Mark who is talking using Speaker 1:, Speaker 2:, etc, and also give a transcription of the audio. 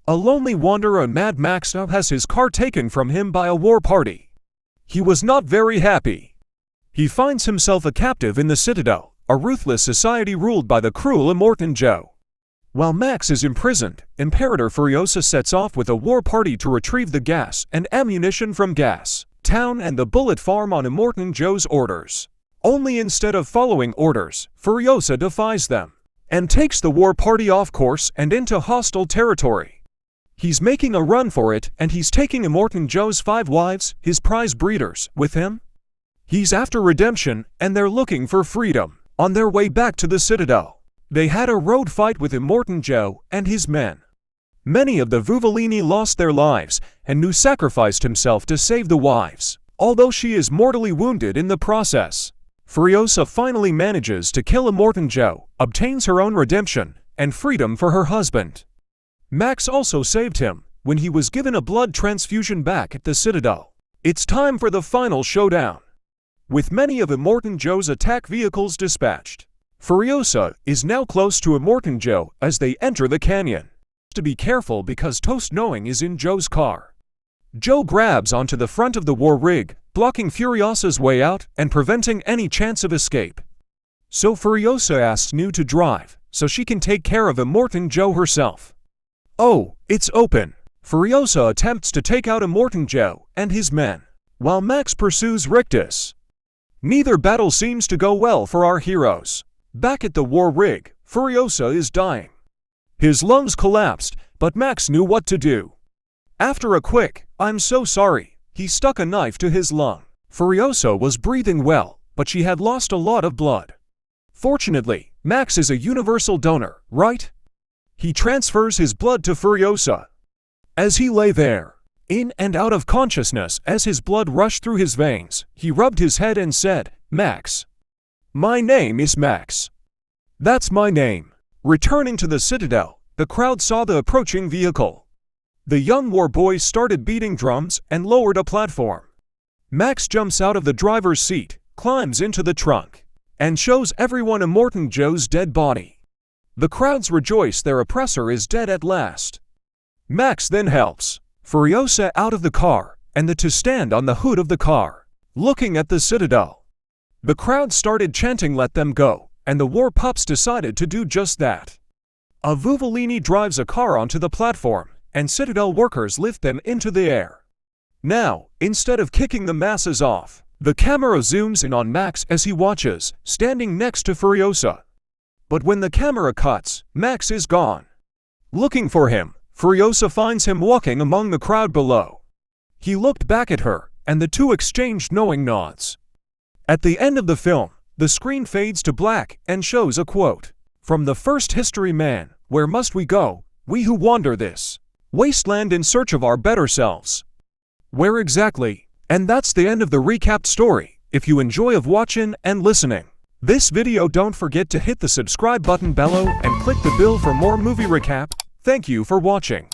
Speaker 1: A lonely wanderer, Mad Max, has his car taken from him by a war party. He was not very happy. He finds himself a captive in the Citadel, a ruthless society ruled by the cruel Immortan Joe. While Max is imprisoned, Imperator Furiosa sets off with a war party to retrieve the gas and ammunition from Gas Town and the bullet farm on Immortan Joe's orders. Only instead of following orders, Furiosa defies them and takes the war party off course and into hostile territory. He's making a run for it, and he's taking Immortan Joe's 5 wives, his prize breeders, with him. He's after redemption, and they're looking for freedom. On their way back to the Citadel, they had a road fight with Immortan Joe and his men. Many of the Vuvolini lost their lives, and Nu sacrificed himself to save the wives, although she is mortally wounded in the process. Furiosa finally manages to kill Immortan Joe, obtains her own redemption, and freedom for her husband. Max also saved him when he was given a blood transfusion back at the Citadel. It's time for the final showdown. With many of Immortan Joe's attack vehicles dispatched, Furiosa is now close to Immortan Joe as they enter the canyon. To be careful because Toast Knowing is in Joe's car. Joe grabs onto the front of the war rig, blocking Furiosa's way out and preventing any chance of escape. So Furiosa asks Nu to drive, so she can take care of Immortan Joe herself. Oh, it's open. Furiosa attempts to take out Immortan Joe and his men, while Max pursues Rictus. Neither battle seems to go well for our heroes. Back at the war rig, Furiosa is dying. His lungs collapsed, but Max knew what to do. After a quick, "I'm so sorry," he stuck a knife to his lung. Furiosa was breathing well, but she had lost a lot of blood. Fortunately, Max is a universal donor, right? He transfers his blood to Furiosa. As he lay there, in and out of consciousness as his blood rushed through his veins, he rubbed his head and said, "Max. My name is Max. That's my name." Returning to the Citadel, the crowd saw the approaching vehicle. The young war boys started beating drums and lowered a platform. Max jumps out of the driver's seat, climbs into the trunk, and shows everyone Immortan Joe's dead body. The crowds rejoice their oppressor is dead at last. Max then helps Furiosa out of the car and the two stand on the hood of the car, looking at the Citadel. The crowd started chanting "Let them go," and the war pups decided to do just that. A Vuvolini drives a car onto the platform, and Citadel workers lift them into the air. Now, instead of kicking the masses off, the camera zooms in on Max as he watches, standing next to Furiosa. But when the camera cuts, Max is gone. Looking for him, Furiosa finds him walking among the crowd below. He looked back at her, and the two exchanged knowing nods. At the end of the film, the screen fades to black and shows a quote from the first history man: "Where must we go, we who wander this wasteland in search of our better selves?" Where exactly? And that's the end of the recapped story. If you enjoy of watching and listening this video, don't forget to hit the subscribe button below and click the bell for more movie recap. Thank you for watching.